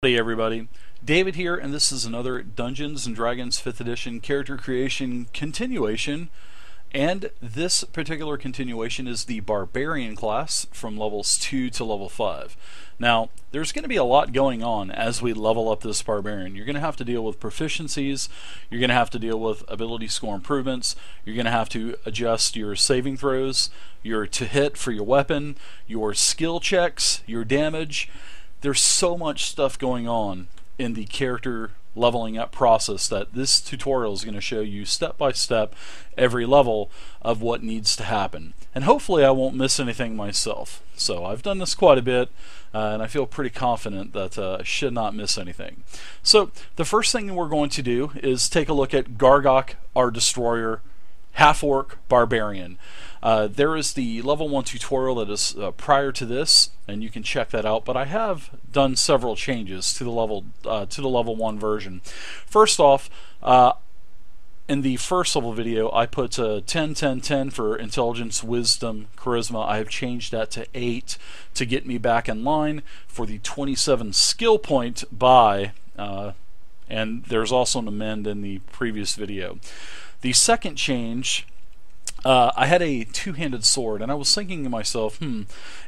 Hey everybody, David here, and this is another Dungeons & Dragons 5th edition character creation continuation, and this particular continuation is the Barbarian class from levels 2 to level 5. Now, there's going to be a lot going on as we level up this Barbarian. You're going to have to deal with proficiencies, you're going to have to deal with ability score improvements, you're going to have to adjust your saving throws, your to hit for your weapon, your skill checks, your damage. There's so much stuff going on in the character leveling up process that this tutorial is going to show you step by step every level of what needs to happen. And hopefully I won't miss anything myself. So I've done this quite a bit and I feel pretty confident that I should not miss anything. So the first thing we're going to do is take a look at Gargok, our Destroyer, Half-Orc Barbarian. There is the level 1 tutorial that is prior to this, and you can check that out, but I have done several changes to the level 1 version. First off, in the first level video I put 10 10 10 for intelligence, wisdom, charisma. I have changed that to 8 to get me back in line for the 27 skill point buy, and there's also an amend in the previous video. The second change, I had a two-handed sword, and I was thinking to myself,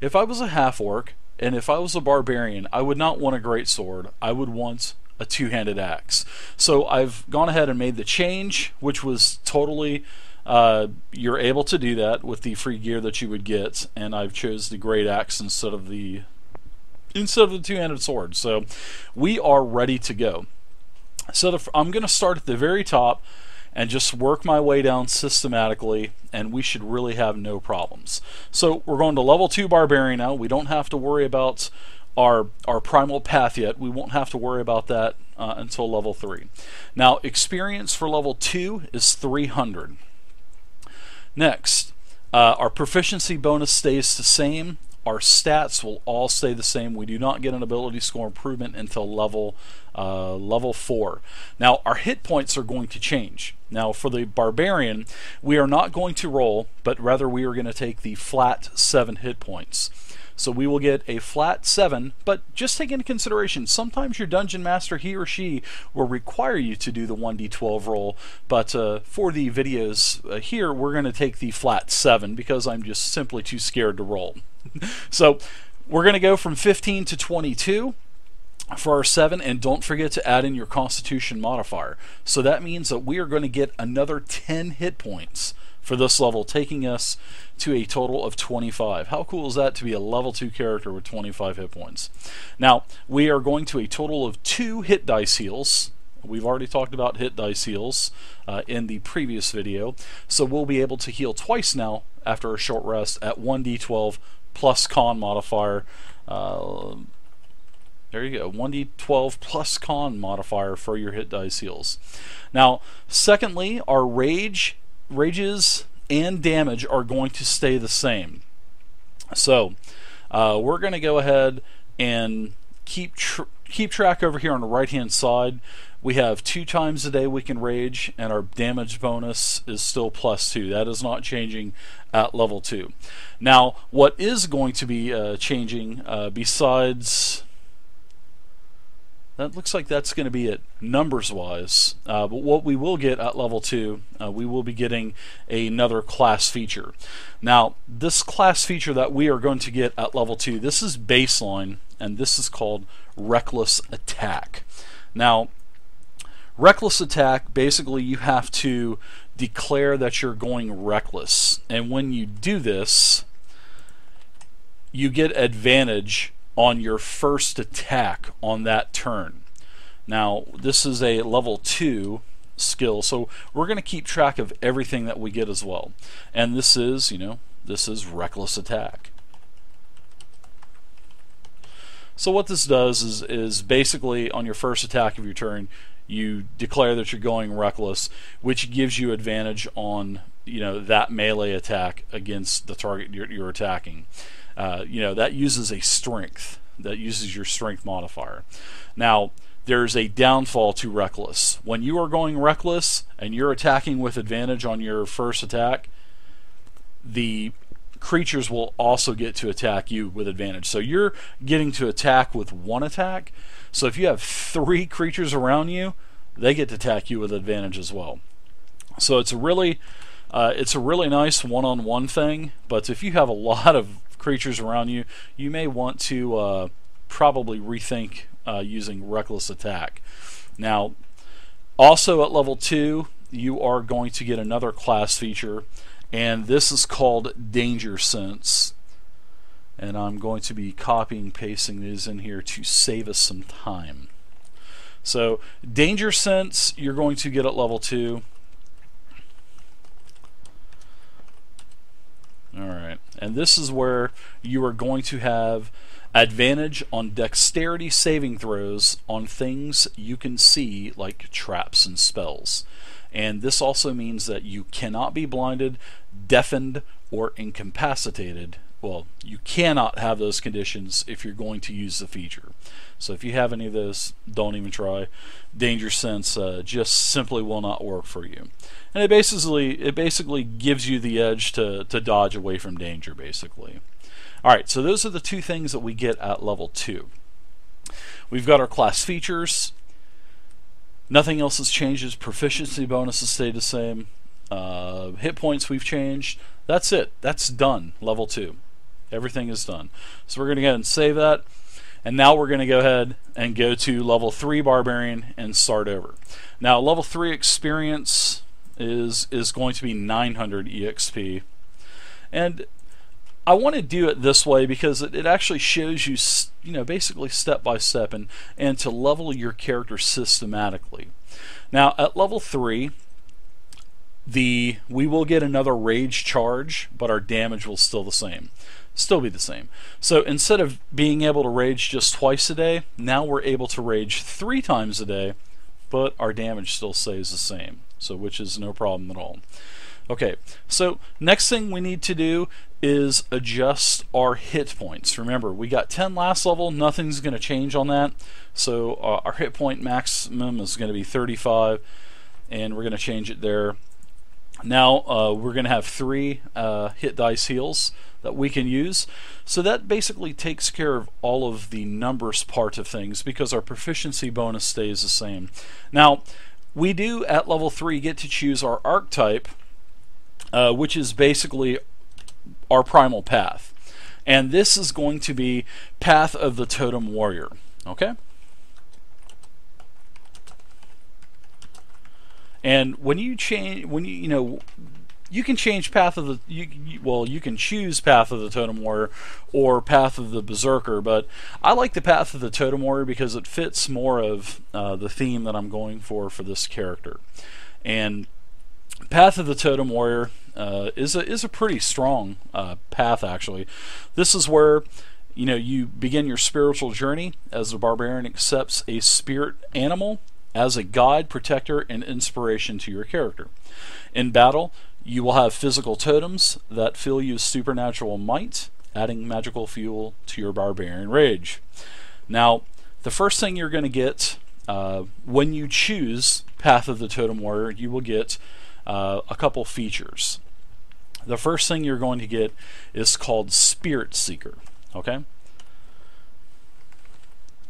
if I was a half-orc and if I was a barbarian, I would not want a great sword. I would want a two-handed axe. So I've gone ahead and made the change, which was totally, you're able to do that with the free gear that you would get, and I've chose the great axe instead of the two-handed sword. So we are ready to go. So I'm going to start at the very top and just work my way down systematically, and we should really have no problems. So we're going to level 2 Barbarian now. We don't have to worry about our primal path yet. We won't have to worry about that until level 3. Now, experience for level 2 is 300. Next, our proficiency bonus stays the same. Our stats will all stay the same. We do not get an ability score improvement until level 4. Now, our hit points are going to change. Now, for the Barbarian, we are not going to roll, but rather we are going to take the flat 7 hit points. So we will get a flat 7, but just take into consideration, sometimes your Dungeon Master, he or she, will require you to do the 1d12 roll, but for the videos here, we're going to take the flat 7 because I'm just simply too scared to roll. So we're going to go from 15 to 22 for our 7, and don't forget to add in your Constitution modifier. So that means that we are going to get another 10 hit points for this level, taking us to a total of 25. How cool is that to be a level 2 character with 25 hit points? Now, we are going to a total of 2 hit dice heals. We've already talked about hit dice heals in the previous video, so we'll be able to heal twice now after a short rest at 1d12 plus con modifier. There you go, 1d12 plus con modifier for your hit dice heals. Now, secondly, our rages and damage are going to stay the same. So we're going to go ahead and keep track over here on the right hand side. We have 2 times a day we can rage, and our damage bonus is still +2. That is not changing at level 2. Now, what is going to be changing besides... That looks like that's going to be it numbers-wise. But what we will get at level 2, we will be getting another class feature. Now, this class feature that we are going to get at level 2, this is baseline, and this is called Reckless Attack. Now, Reckless Attack, basically you have to declare that you're going reckless. And when you do this, you get advantage on your first attack on that turn. Now, this is a level 2 skill, so we're going to keep track of everything that we get as well. And this is, this is Reckless Attack. So what this does is basically on your first attack of your turn, you declare that you're going reckless, which gives you advantage on that melee attack against the target you're attacking. That uses a strength. That uses your strength modifier. Now, there's a downfall to reckless. When you are going reckless and you're attacking with advantage on your first attack, the creatures will also get to attack you with advantage. So you're getting to attack with one attack. So if you have 3 creatures around you, they get to attack you with advantage as well. So it's a really nice one-on-one thing. But if you have a lot of creatures around you, you may want to probably rethink using Reckless Attack. Now, also at level 2, you are going to get another class feature, and this is called Danger Sense. And I'm going to be copying and pasting these in here to save us some time. So, Danger Sense, you're going to get at level 2. Alright, and this is where you are going to have advantage on dexterity saving throws on things you can see, like traps and spells. And this also means that you cannot be blinded, deafened, or incapacitated. Well, you cannot have those conditions if you're going to use the feature. So if you have any of those, don't even try. Danger Sense just simply will not work for you. And it basically gives you the edge to dodge away from danger, basically. Alright, so those are the 2 things that we get at level 2. We've got our class features. Nothing else has changed. Proficiency bonuses stay the same. Hit points we've changed. That's it. That's done. Level 2. Everything is done. So we're going to go ahead and save that. And now we're going to go ahead and go to level 3 Barbarian and start over. Now level 3 experience is going to be 900 EXP. And I want to do it this way because it actually shows you, basically step by step and to level your character systematically. Now at level 3, we will get another rage charge, but our damage will still be the same. So instead of being able to rage just twice a day, now we're able to rage 3 times a day, but our damage still stays the same. So which is no problem at all. Okay, so next thing we need to do is adjust our hit points. Remember, we got 10 last level, nothing's going to change on that. So our hit point maximum is going to be 35, and we're going to change it there. Now we're going to have 3 hit dice heals that we can use. So that basically takes care of all of the numbers part of things because our proficiency bonus stays the same. Now, we do at level 3 get to choose our archetype, which is basically our primal path. And this is going to be Path of the Totem Warrior. Okay? And when you change, you can change Path of the, you can choose Path of the Totem Warrior or Path of the Berserker, but I like the Path of the Totem Warrior because it fits more of the theme that I'm going for this character. And Path of the Totem Warrior is a pretty strong path, actually. This is where you begin your spiritual journey as the barbarian accepts a spirit animal as a guide, protector, and inspiration to your character. In battle, you will have physical totems that fill you with supernatural might, adding magical fuel to your barbarian rage. Now, the first thing you're going to get when you choose Path of the Totem Warrior, you will get a couple features. The first thing you're going to get is called Spirit Seeker. Okay?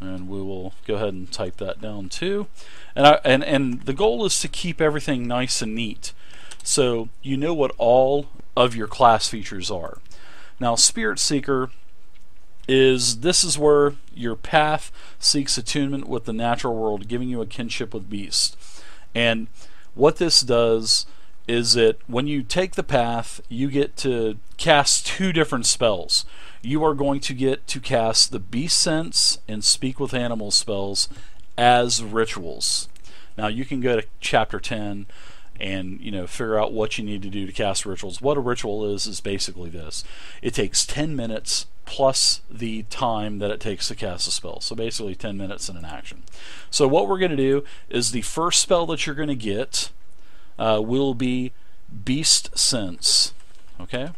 And we will go ahead and type that down too. And the goal is to keep everything nice and neat, so you know what all of your class features are. Now, Spirit Seeker this is where your path seeks attunement with the natural world, giving you a kinship with beasts. And what this does is that when you take the path, you get to cast 2 different spells. You are going to get to cast the Beast Sense and Speak with Animals spells as rituals. Now you can go to chapter 10 and figure out what you need to do to cast rituals. What a ritual is basically this. It takes 10 minutes plus the time that it takes to cast a spell. So basically 10 minutes in an action. So what we're going to do is the first spell that you're going to get will be Beast Sense. Okay?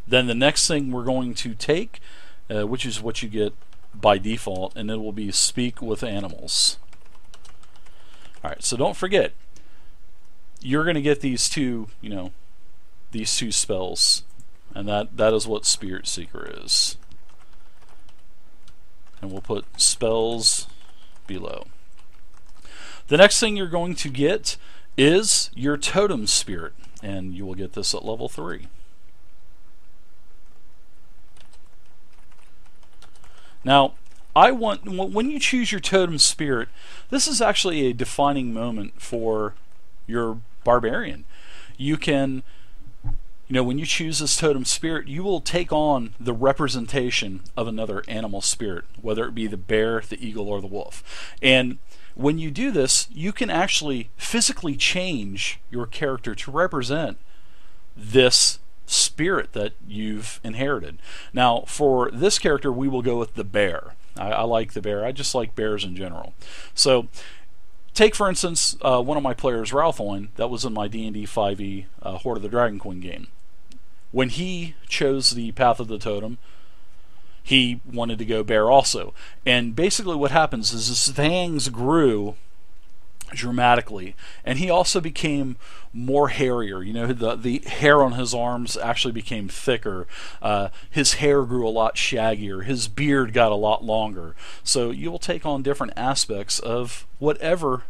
Then the next thing we're going to take, which is what you get by default, and it will be Speak with Animals. Alright, so don't forget, you're going to get these two spells And that is what Spirit Seeker is. And we'll put spells below. The next thing you're going to get is your Totem Spirit, and you will get this at level 3. Now, when you choose your Totem Spirit, this is actually a defining moment for your Barbarian. You can, when you choose this Totem Spirit, you will take on the representation of another animal spirit, whether it be the bear, the eagle, or the wolf. And when you do this, you can actually physically change your character to represent this spirit that you've inherited. Now, for this character, we will go with the bear. I like the bear. I just like bears in general. So, take for instance one of my players, Ralphoin, that was in my D&D 5e Horde of the Dragon Queen game. When he chose the Path of the Totem, he wanted to go bear also. And basically what happens is his fangs grew dramatically, and he also became more hairier. The hair on his arms actually became thicker. His hair grew a lot shaggier. His beard got a lot longer. So you will take on different aspects of whatever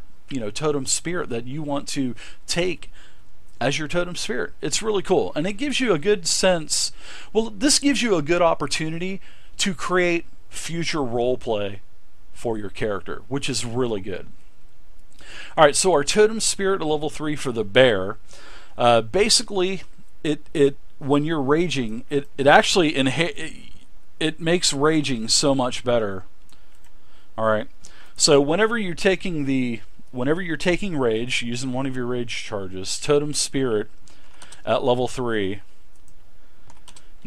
Totem Spirit that you want to take as your Totem Spirit. It's really cool, and it gives you a good sense. Well, this gives you a good opportunity to create future role play for your character, which is really good. Alright, so our Totem Spirit at level 3 for the bear, basically it when you're raging, it actually it makes raging so much better. Alright, so whenever you're taking rage, using one of your rage charges, Totem Spirit at level 3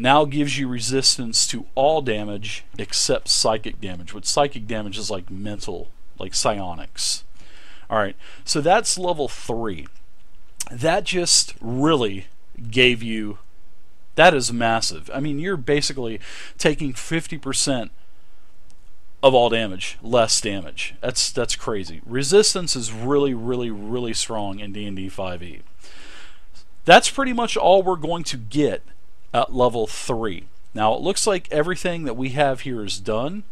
now gives you resistance to all damage except psychic damage, which psychic damage is like mental, like psionics. Alright, so that's level 3. That just really gave you, that is massive. I mean, you're basically taking 50% of all damage, less damage. That's crazy. Resistance is really, really, really strong in D&D 5e. That's pretty much all we're going to get at level 3. Now, it looks like everything that we have here is done.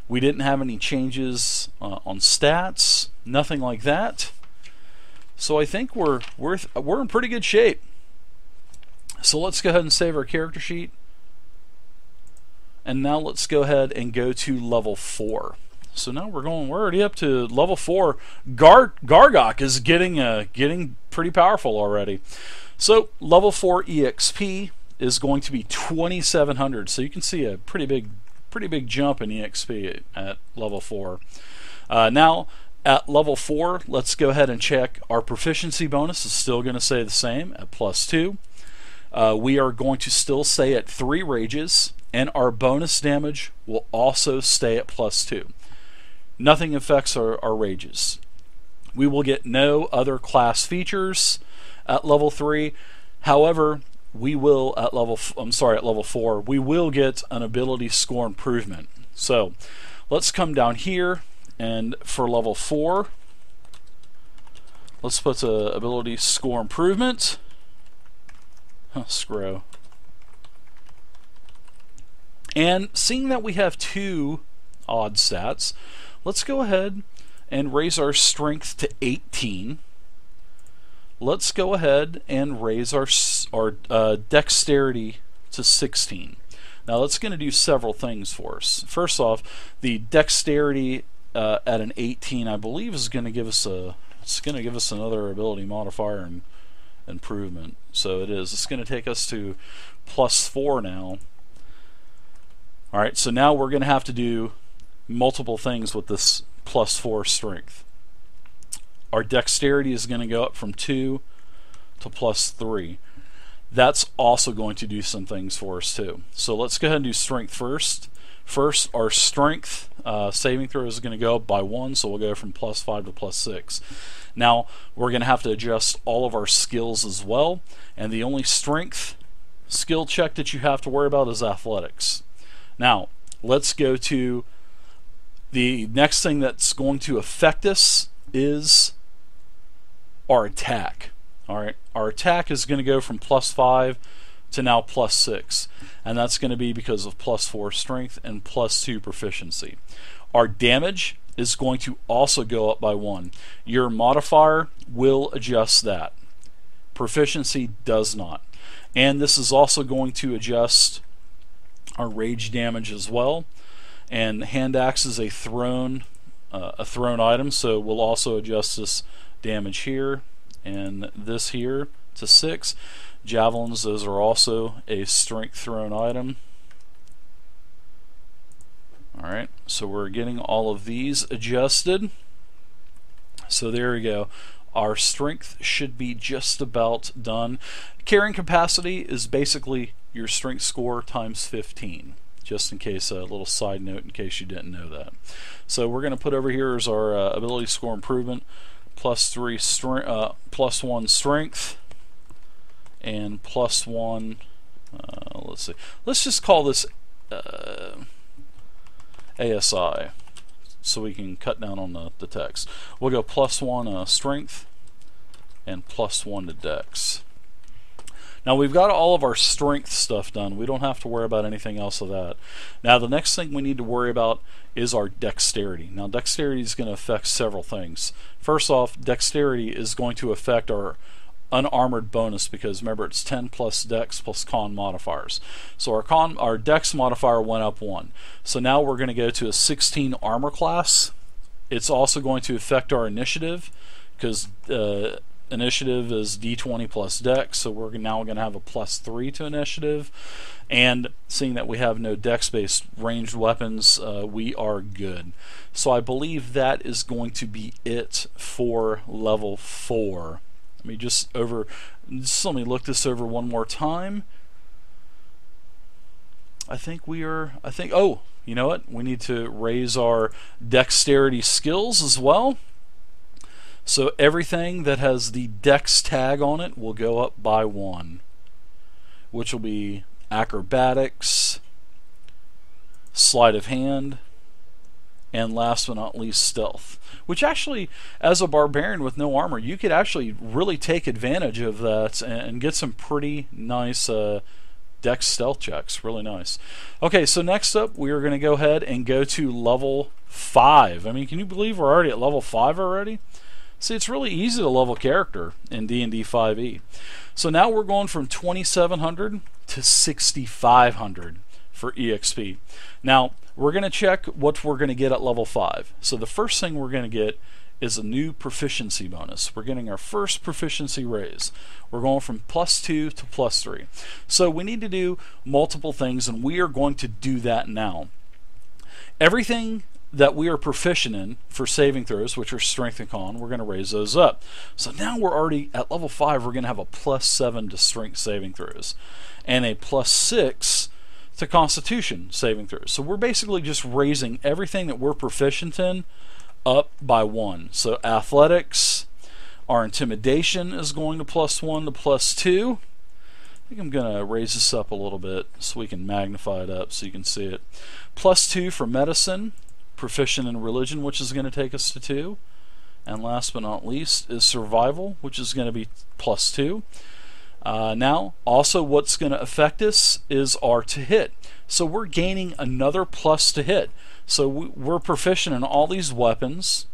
We didn't have any changes on stats, nothing like that. So I think we're in pretty good shape. So let's go ahead and save our character sheet. And now let's go ahead and go to level 4. So now we're already up to level 4. Gargok is getting pretty powerful already. So level 4 EXP is going to be 2,700. So you can see a pretty big jump in EXP at level 4. Now at level 4, let's go ahead and check our proficiency bonus is still going to stay the same at +2. We are going to still stay at 3 rages, and our bonus damage will also stay at +2. Nothing affects our rages. We will get no other class features at level 3. However, we will at level 4, we will get an ability score improvement. So let's come down here, and for level 4, let's put ability score improvement. Scroll. And seeing that we have 2 odd stats, let's go ahead and raise our strength to 18. Let's go ahead and raise our dexterity to 16. Now that's going to do several things for us. First off, the dexterity at an 18, I believe, is going to give us another ability modifier and improvement. So it is. It's going to take us to +4 now. Alright, so now we're going to have to do multiple things with this +4 strength. Our dexterity is going to go up from 2 to +3. That's also going to do some things for us too. So let's go ahead and do strength first. First, our strength saving throw is going to go up by 1, so we'll go from +5 to +6. Now, we're going to have to adjust all of our skills as well, and the only strength skill check that you have to worry about is athletics. Now, let's go to the next thing that's going to affect us is our attack. Alright, our attack is going to go from +5 to now +6, and that's going to be because of +4 strength and +2 proficiency. Our damage is going to also go up by 1. Your modifier will adjust that. Proficiency does not. And this is also going to adjust our rage damage as well. And hand axe is a thrown item, so we'll also adjust this damage here and this here to 6. Javelins, those are also a strength thrown item. Alright, so we're getting all of these adjusted. So there we go. Our strength should be just about done. Carrying capacity is basically your strength score times 15. Just in case, a little side note in case you didn't know that. So we're going to put over here is our ability score improvement, +1 strength, and +1. Let's see. Let's just call this ASI, so we can cut down on the text. We'll go +1 strength and +1 to dex. Now we've got all of our strength stuff done. We don't have to worry about anything else of that. Now the next thing we need to worry about is our dexterity. Now dexterity is going to affect several things. First off, dexterity is going to affect our unarmored bonus, because remember it's 10 plus dex plus con modifiers. So our dex modifier went up 1. So now we're going to go to a 16 armor class. It's also going to affect our initiative, because initiative is d20 plus dex, so we're now going to have a +3 to initiative. And seeing that we have no dex-based ranged weapons, we are good. So I believe that is going to be it for level 4. Let me let me look this over one more time. Oh, you know what? We need to raise our dexterity skills as well. So everything that has the dex tag on it will go up by 1, which will be acrobatics, sleight of hand, and last but not least stealth. Which actually, as a barbarian with no armor, you could actually really take advantage of that and get some pretty nice dex stealth checks. Really nice. Okay, so next up we are going to go ahead and go to level 5. I mean, can you believe we're already at level 5 already? See, it's really easy to level character in D&D 5e. So now we're going from 2,700 to 6,500 for EXP. Now, we're going to check what we're going to get at level 5. So the first thing we're going to get is a new proficiency bonus. We're getting our first proficiency raise. We're going from +2 to +3. So we need to do multiple things, and we are going to do that now. Everything that we are proficient in for saving throws, which are strength and con, we're going to raise those up. So now we're already at level 5. We're going to have a +7 to strength saving throws and a +6 to constitution saving throws. So we're basically just raising everything that we're proficient in up by 1. So athletics, our intimidation is going to +1 to +2. I think I'm going to raise this up a little bit so we can magnify it up so you can see it. +2 for medicine, proficient in religion, which is going to take us to 2. And last but not least is survival, which is going to be +2. Now, also what's going to affect us is our to hit. So we're gaining another plus to hit. So we're proficient in all these weapons.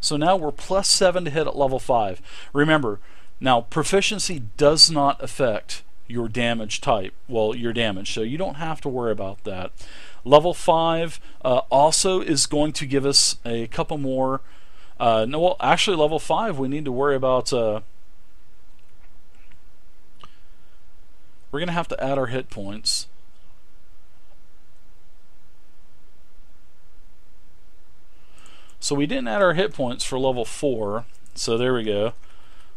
So now we're +7 to hit at level 5. Remember, now proficiency does not affect your damage type. Well, your damage, so you don't have to worry about that. Level 5 also is going to give us a couple more. No, well, actually, level 5 we need to worry about. We're going to have to add our hit points. So we didn't add our hit points for level 4. So there we go.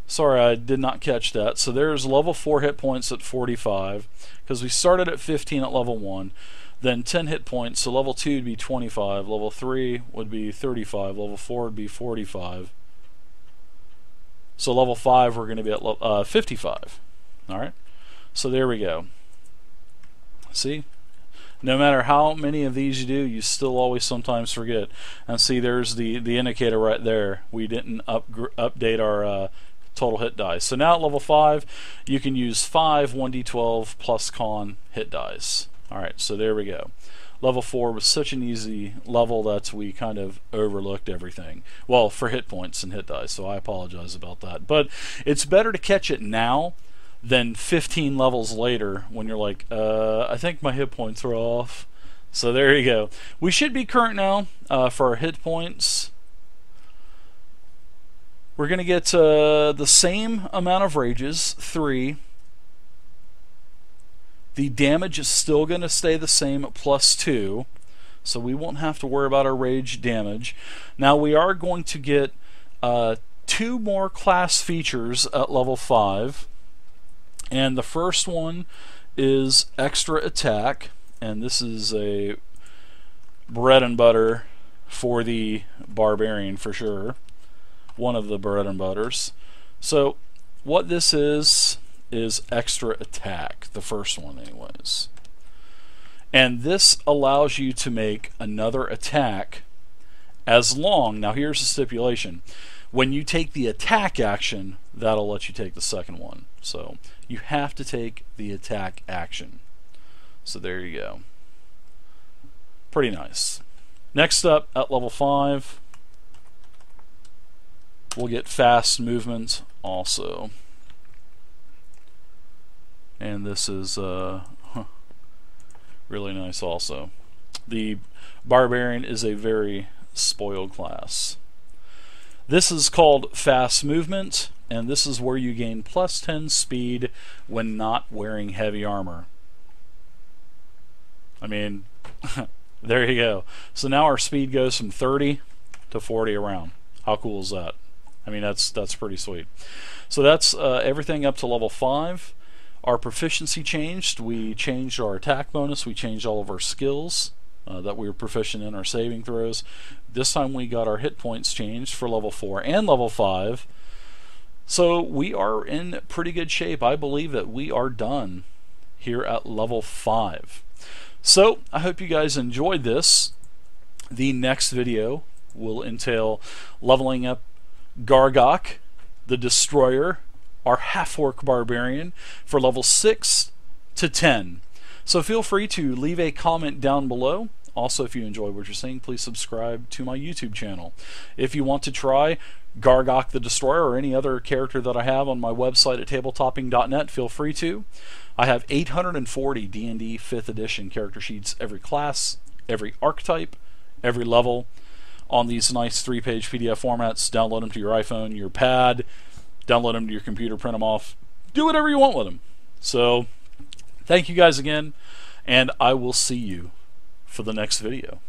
Sorry, I did not catch that. So there's level 4 hit points at 45, because we started at 15 at level 1. Then 10 hit points, so level 2 would be 25, level 3 would be 35, level 4 would be 45. So level 5 we're going to be at 55. Alright, so there we go. See? No matter how many of these you do, you still always sometimes forget. And see, there's the indicator right there. We didn't update our total hit dice. So now at level 5, you can use 5 1d12 plus con hit dice. Alright, so there we go. Level 4 was such an easy level that we kind of overlooked everything. Well, for hit points and hit dice, so I apologize about that. But it's better to catch it now than 15 levels later when you're like, I think my hit points are off. So there you go. We should be current now for our hit points. We're going to get the same amount of rages, 3. The damage is still going to stay the same at +2, so we won't have to worry about our rage damage. Now we are going to get 2 more class features at level 5, and the first one is extra attack, and this is a bread and butter for the Barbarian for sure. One of the bread and butters. So what this is extra attack, the first one anyways. And this allows you to make another attack as long, now here's the stipulation, when you take the attack action, that'll let you take the second one. So you have to take the attack action. So there you go. Pretty nice. Next up at level 5, we'll get fast movement also. And this is really nice also. The Barbarian is a very spoiled class. This is called fast movement, and this is where you gain +10 speed when not wearing heavy armor. I mean, there you go. So now our speed goes from 30 to 40 a round. How cool is that? I mean, that's pretty sweet. So that's everything up to level 5. Our proficiency changed. We changed our attack bonus. We changed all of our skills that we were proficient in, our saving throws. This time we got our hit points changed for level 4 and level 5. So we are in pretty good shape. I believe that we are done here at level 5. So I hope you guys enjoyed this. The next video will entail leveling up Gargok, the Destroyer, our half-orc Barbarian, for level 6 to 10. So feel free to leave a comment down below. Also, if you enjoy what you're seeing, please subscribe to my YouTube channel. If you want to try Gargok the Destroyer or any other character that I have on my website at tabletopping.net, feel free to. I have 840 D&D 5th edition character sheets, every class, every archetype, every level, on these nice 3-page PDF formats. Download them to your iPhone, your pad, download them to your computer, print them off, do whatever you want with them. So thank you guys again, and I will see you for the next video.